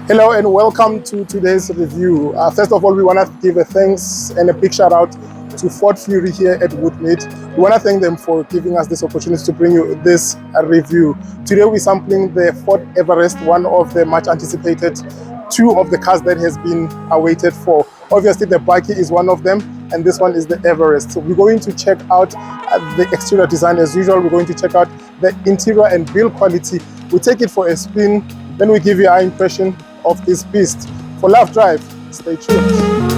Hello and welcome to today's review. First of all, we want to give a thanks and a big shout out to Ford Fury here at Woodmead. We want to thank them for giving us this opportunity to bring you this review. Today we're sampling the Ford Everest, one of the much anticipated two of the cars that has been awaited for. Obviously the Baki is one of them and this one is the Everest. So we're going to check out the exterior design as usual. We're going to check out the interior and build quality. We take it for a spin, then we give you our impression of this beast. For Love Drive, stay tuned.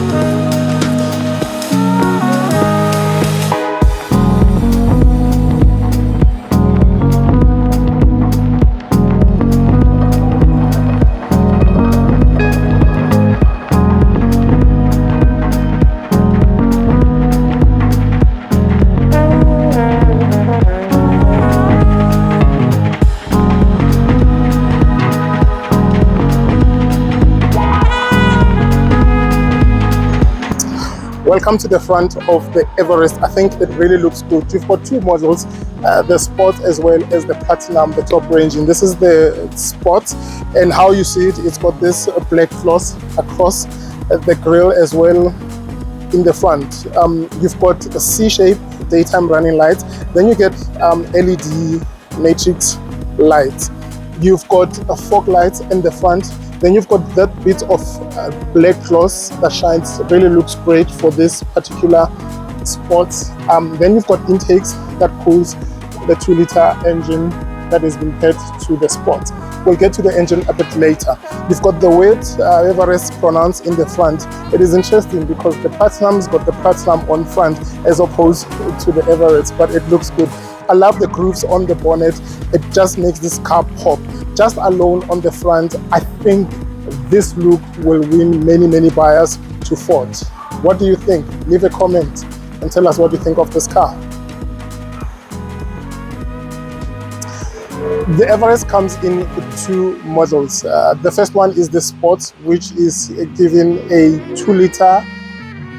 Welcome to the front of the Everest. I think it really looks good. You've got two models, the Sport as well as the Platinum, the top range. And this is the Sport, and how you see it, it's got this black floss across the grille as well in the front. You've got a C-shape daytime running lights. Then you get LED matrix lights. You've got fog lights in the front. Then you've got that bit of black gloss that shines, really looks great for this particular Sport. Then you've got intakes that cools the 2-liter engine that has been paired to the Sport. We'll get to the engine a bit later. You've got the weight Everest pronounced in the front. It is interesting because the Platinum's got the Platinum on front as opposed to the Everest, but it looks good. I love the grooves on the bonnet. It just makes this car pop. Just alone on the front, I think this look will win many buyers to Ford. What do you think? Leave a comment and tell us what you think of this car. The Everest comes in two models. The first one is the Sport, which is given a 2-liter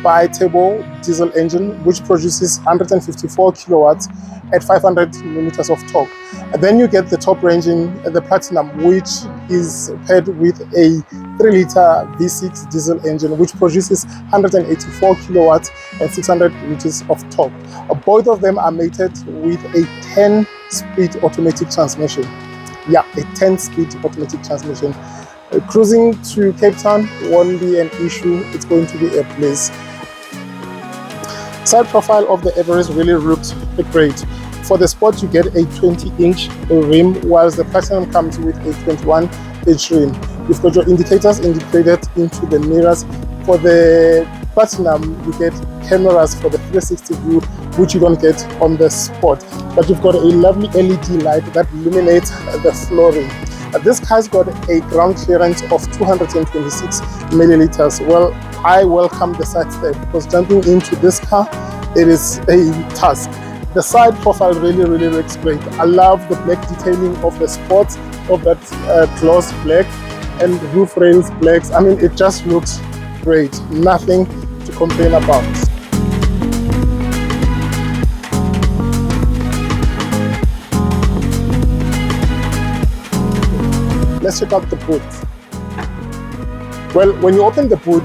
bi-turbo diesel engine, which produces 154 kilowatts at 500 millimeters of torque. And then you get the top ranging, the Platinum, which is paired with a 3-liter V6 diesel engine, which produces 184 kilowatts and 600 meters of torque. Both of them are mated with a 10-speed automatic transmission. Yeah, a 10-speed automatic transmission. Cruising to Cape Town won't be an issue. It's going to be a bliss. Side profile of the Everest really looks great. For the Sport, you get a 20-inch rim, whilst the Platinum comes with a 21-inch rim. You've got your indicators integrated into the mirrors. For the Platinum, you get cameras for the 360 view, which you don't get on the Sport. But you've got a lovely LED light that illuminates the flooring. This car's got a ground clearance of 226 milliliters. Well, I welcome the side step because jumping into this car, it is a task. The side profile really looks great. I love the black detailing of the Sport, of that gloss black and roof rails blacks. I mean, it just looks great. Nothing to complain about. Let's check out the boot. Well, when you open the boot,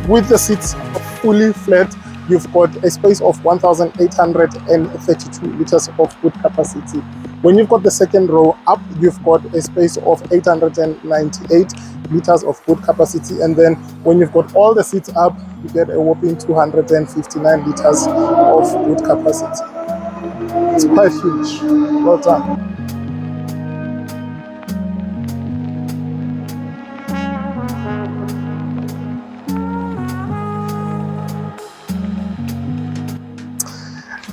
with the seats fully flat, you've got a space of 1,832 liters of boot capacity. When you've got the second row up, you've got a space of 898 liters of boot capacity. And then when you've got all the seats up, you get a whopping 259 liters of boot capacity. It's quite huge. Well done.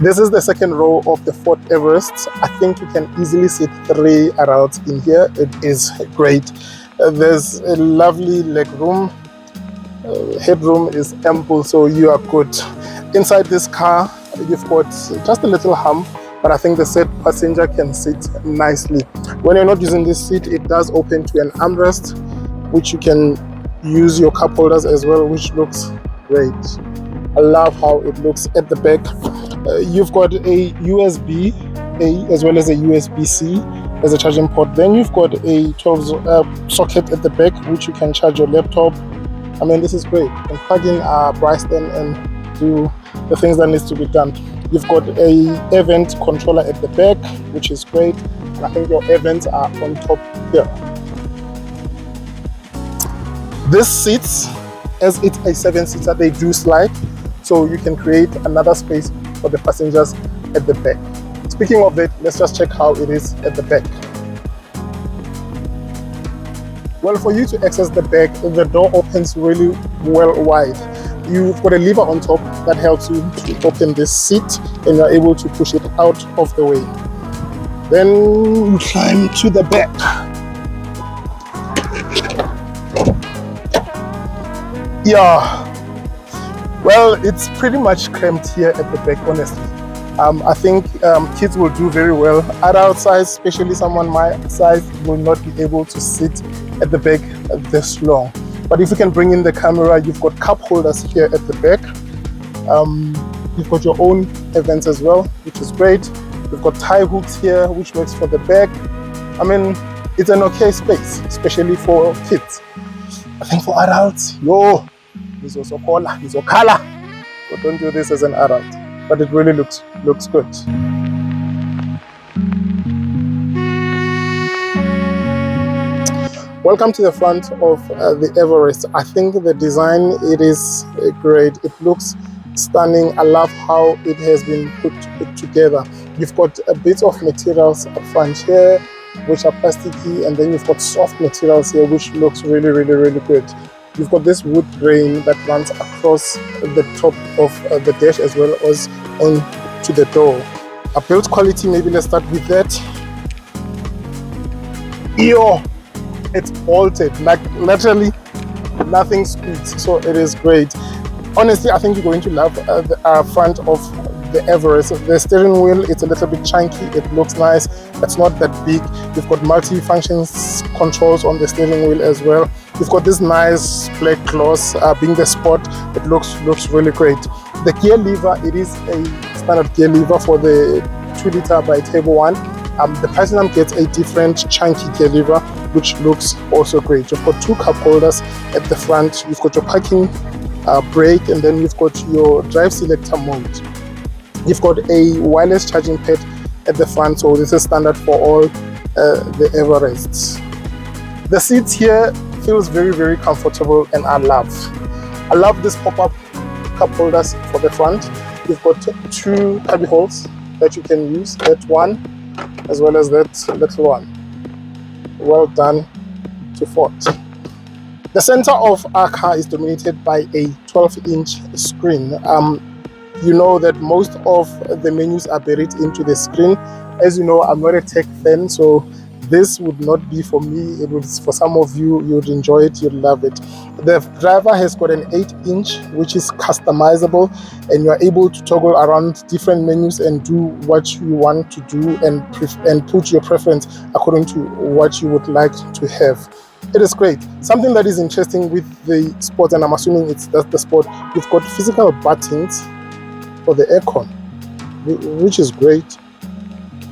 This is the second row of the Ford Everest. I think you can easily sit 3 adults in here. It is great. There's a lovely leg room. Headroom is ample, so you are good. Inside this car, you've got just a little hump, but I think the third passenger can sit nicely. When you're not using this seat, it does open to an armrest, which you can use your cup holders as well, which looks great. I love how it looks at the back. You've got a USB-A as well as a USB-C as a charging port. Then you've got a 12 socket at the back, which you can charge your laptop. I mean, this is great. You can plug in a Bryson and do the things that needs to be done. You've got a event controller at the back, which is great. And I think your events are on top here. This seats, as it's a 7-seater, they do slide, so you can create another space for the passengers at the back. Speaking of it, let's just check how it is at the back. Well, for you to access the back, the door opens really well wide. You've got a lever on top that helps you to open this seat, and you're able to push it out of the way. Then you climb to the back. Yeah, well, it's pretty much cramped here at the back, honestly. I think kids will do very well. Adult size, especially someone my size, will not be able to sit at the back this long. But if you can bring in the camera, you've got cup holders here at the back. You've got your own events as well, which is great. You've got tie hooks here, which works for the back. I mean, it's an okay space, especially for kids. I think for adults, yo, color. So don't do this as an adult. But it really looks good. Welcome to the front of the Everest. I think the design, it is great. It looks stunning. I love how it has been put together. You've got a bit of materials up front here, which are plasticky, and then you've got soft materials here, which looks really good. You've got this wood grain that runs across the top of the dash as well as onto the door. A build quality, maybe let's start with that. Yo, it's bolted, like literally nothing squeaks, so it is great. Honestly, I think you're going to love the front of the Everest. The steering wheel, it's a little bit chunky, it looks nice, it's not that big. You've got multi-functions controls on the steering wheel as well. You've got this nice black gloss, being the Sport, it looks really great. The gear lever, it is a standard gear lever for the 2-liter by Turbo 1. The Platinum gets a different chunky gear lever, which looks also great. You've got two cup holders at the front, you've got your parking brake, and then you've got your drive selector mode. You've got a wireless charging pad at the front, so this is standard for all the Everests. The seats here feels very comfortable, and I love this pop-up cup holders for the front. You've got two cubby holes that you can use, that one as well as that little one. Well done to Ford. The center of our car is dominated by a 12-inch screen. You know that most of the menus are buried into the screen. As you know, I'm not a tech fan, so this would not be for me. It was for some of you. You'd enjoy it, you'd love it. The driver has got an 8-inch, which is customizable, and you're able to toggle around different menus and do what you want to do and put your preference according to what you would like to have. It is great. Something that is interesting with the Sport, and I'm assuming that's the Sport, you've got physical buttons for the aircon, which is great.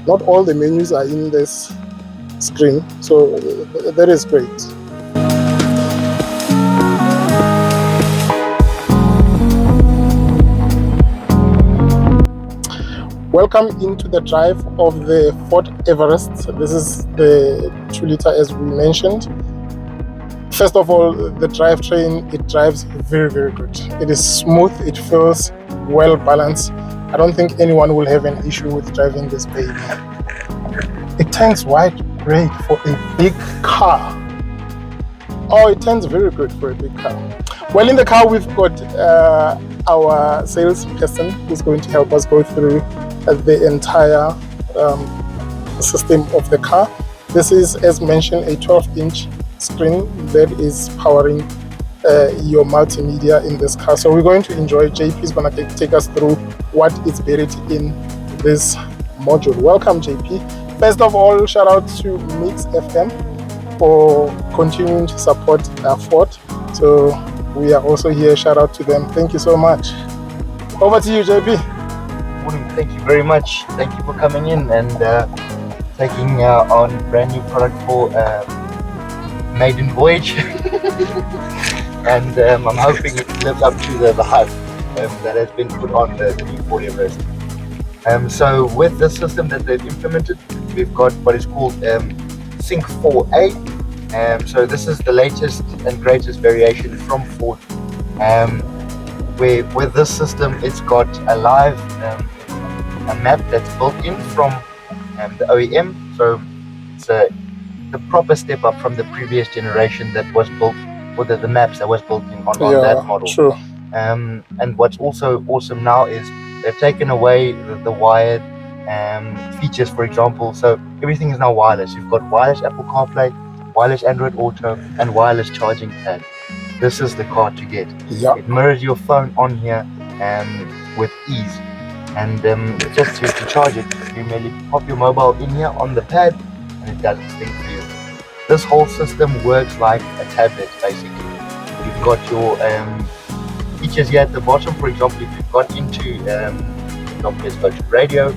Not all the menus are in this screen, so that is great. Welcome into the drive of the Ford Everest. This is the 2-liter as we mentioned. First of all, the drivetrain, it drives very good. It is smooth, it feels well balanced. I don't think anyone will have an issue with driving this baby. It turns white great for a big car. Oh, it turns very good for a big car. Well, in the car we've got our salesperson who's going to help us go through the entire system of the car. This is, as mentioned, a 12-inch screen that is powering your multimedia in this car. So we're going to enjoy. JP is going to take us through what is buried in this module. Welcome, JP. First of all, shout out to Mix FM for continuing to support Ford. So we are also here. Shout out to them. Thank you so much. Over to you, JP. Thank you very much. Thank you for coming in and taking on brand new product for maiden voyage. And I'm hoping it lives up to the hype that has been put on the new Ford Everest. So with this system that they've implemented, we've got what is called Sync 4A. So this is the latest and greatest variation from Ford. Where with this system, it's got a live a map that's built in from the OEM. So it's the proper step up from the previous generation that was built, or the maps that was built in on that model. True. And what's also awesome now is they've taken away the wired features, for example. So everything is now wireless. You've got wireless Apple CarPlay, wireless Android Auto, and wireless charging pad. This is the car to get. Yeah. It mirrors your phone on here with ease. And just to charge it, you merely pop your mobile in here on the pad, and it does its thing for you. This whole system works like a tablet, basically. You've got your features here at the bottom. For example, if you've got into, let's go to radio,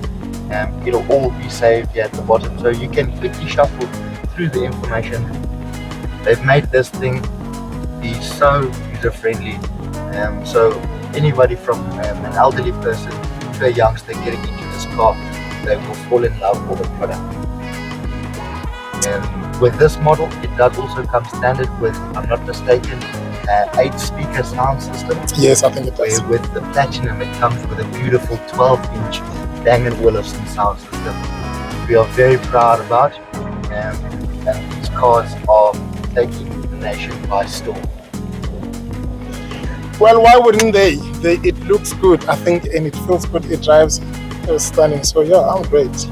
it'll all be saved here at the bottom. So you can quickly shuffle through the information. They've made this thing be so user-friendly. So anybody from an elderly person to a youngster getting into this car, they will fall in love with the product. With this model, it does also come standard with, if I'm not mistaken, 8-speaker sound system. Yes, I think it does. Where with the Platinum, it comes with a beautiful 12-inch Bang & Olufsen sound system. We are very proud about, and these cars are taking the nation by storm. Well, why wouldn't they? It looks good, I think, and it feels good. It drives stunning. So yeah, I'm great.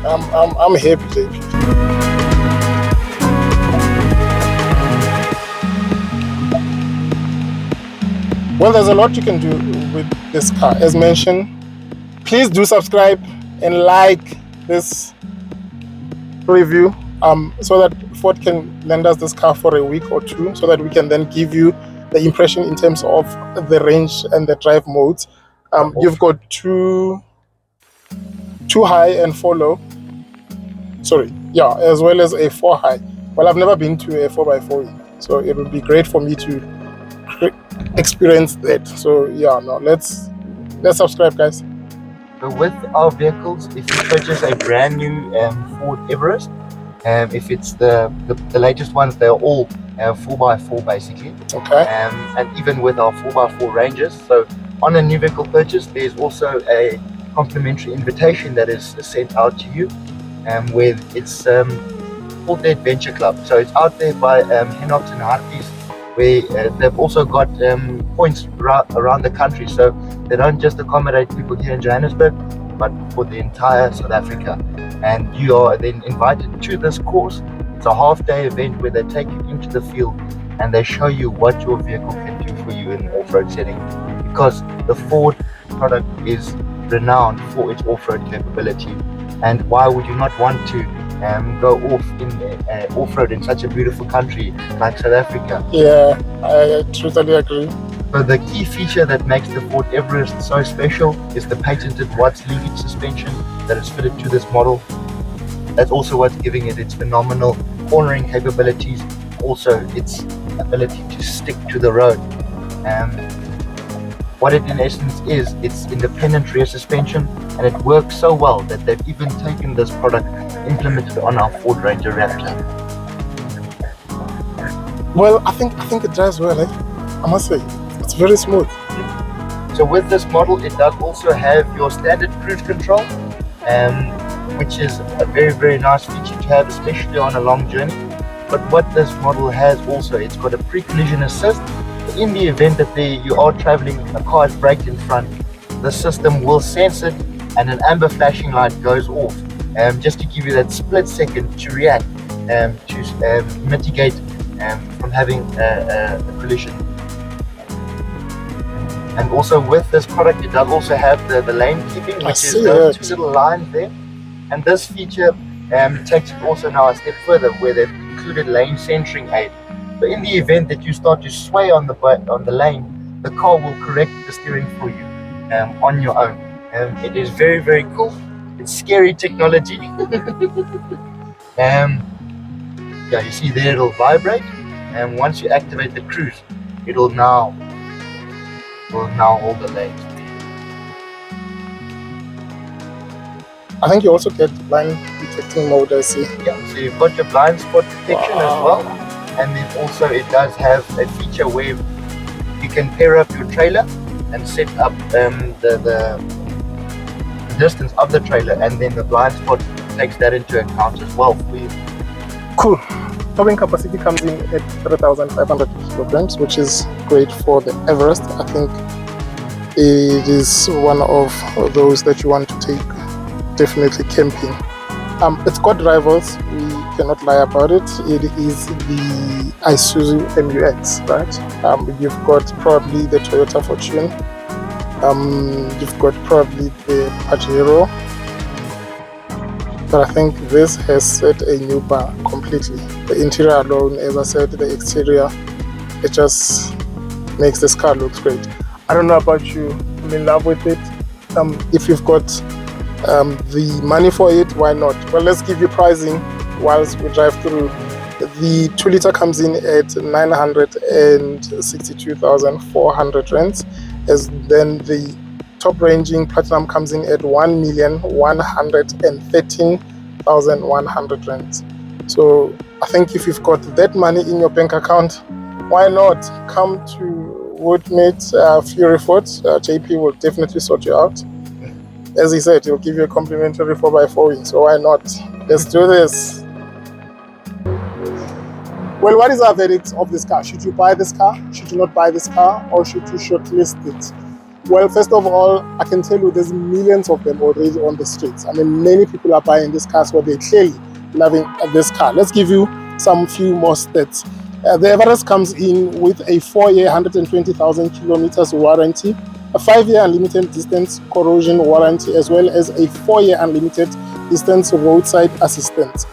I'm happy, JP. Well, there's a lot you can do with this car. As mentioned, please do subscribe and like this review so that Ford can lend us this car for a week or two, so that we can then give you the impression in terms of the range and the drive modes. You've got two high and 4 low. Sorry, yeah, as well as a 4 high. Well, I've never been to a 4x4, so it would be great for me to experience that. So yeah, no, let's subscribe, guys. So with our vehicles, if you purchase a brand new Ford Everest, if it's the latest ones, they're all 4x4 basically. Okay. And even with our 4x4 ranges, so on a new vehicle purchase, there's also a complimentary invitation that is sent out to you, where it's called the Adventure Club. So it's out there by Henox and Harties, where they've also got points around the country. So they don't just accommodate people here in Johannesburg, but for the entire South Africa. And you are then invited to this course. It's a half-day event where they take you into the field and they show you what your vehicle can do for you in an off-road setting. Because the Ford product is renowned for its off-road capability. And why would you not want to go off in off-road in such a beautiful country like South Africa? Yeah, I totally agree. So the key feature that makes the Ford Everest so special is the patented Watts leading suspension that is fitted to this model. That's also what's giving it its phenomenal cornering capabilities, also its ability to stick to the road. What it in essence is, it's independent rear suspension, and it works so well that they've even taken this product, implemented on our Ford Ranger Raptor. Well, I think it drives well, I must say. It's very smooth. So with this model, it does also have your standard cruise control, which is a very, very nice feature to have, especially on a long journey. But what this model has also, it's got a pre-collision assist. In the event that you are traveling, a car is braked in front, the system will sense it and an amber flashing light goes off, just to give you that split second to react, to mitigate from having a collision. And also with this product, it does also have the lane keeping, which is those 2 little lines there. And this feature takes it also now a step further, where they've included lane centering aid. So in the event that you start to sway on the lane, the car will correct the steering for you on your own. It is very, very cool. It's scary technology. Yeah, you see there it'll vibrate, and once you activate the cruise, it'll now hold the lanes. I think you also get blind detecting mode, I see. Yeah, so you've got your blind spot detection as well, and then also it does have a feature where you can pair up your trailer and set up the distance of the trailer, and then the blind spot takes that into account as well for you. Cool. Towing capacity comes in at 3,500 kilograms, which is great for the Everest. I think it is one of those that you want to take definitely camping. It's got rivals, we cannot lie about it. It is the Isuzu MUX, right? You've got probably the Toyota Fortune, you've got probably the Pajero, but I think this has set a new bar completely. The interior alone, as I said, the exterior, it just makes this car look great. I don't know about you, I'm in love with it. If you've got the money for it, why not? Well, let's give you pricing whilst we drive through. The 2-liter comes in at 962,400 rands, as then the top ranging platinum comes in at 1,113,100 rands. So I think if you've got that money in your bank account, why not come to Woodmead, Fury Ford? JP will definitely sort you out. As he said, he'll give you a complimentary 4x4, so why not? Let's do this. Well, what is our verdict of this car? Should you buy this car? Should you not buy this car? Or should you shortlist it? Well, first of all, I can tell you there's millions of them already on the streets. I mean, many people are buying this car, so they're clearly loving this car. Let's give you some few more stats. The Everest comes in with a 4-year, 120,000 kilometers warranty, a 5-year unlimited distance corrosion warranty, as well as a 4-year unlimited distance roadside assistance.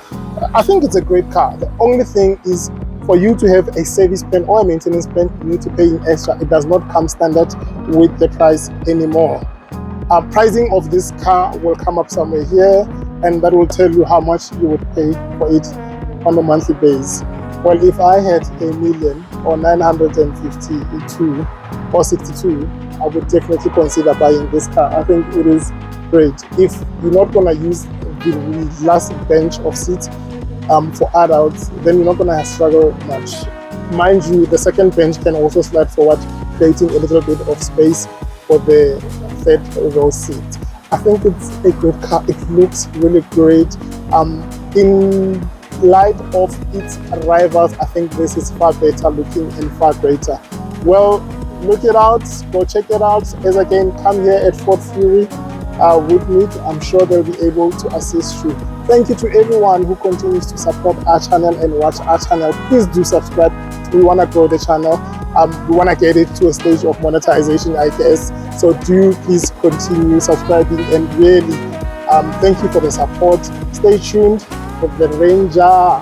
I think it's a great car. The only thing is, for you to have a service plan or a maintenance plan, you need to pay in extra. It does not come standard with the price anymore. Pricing of this car will come up somewhere here, and that will tell you how much you would pay for it on a monthly basis. Well, if I had $1 million or 952 or 62, I would definitely consider buying this car. I think it is great. If you're not going to use the last bench of seats for adults, then you're not going to struggle much. Mind you, the second bench can also slide forward, creating a little bit of space for the third row seat. I think it's a great car. It looks really great. In light of its rivals, I think this is far better looking and far greater. Well, look it out, go check it out. As again, come here at Ford Fury Woodmead. I'm sure they'll be able to assist you. Thank you to everyone who continues to support our channel and watch our channel. Please do subscribe. We want to grow the channel. We want to get it to a stage of monetization, I guess. So do please continue subscribing, and really thank you for the support. Stay tuned for the Ranger.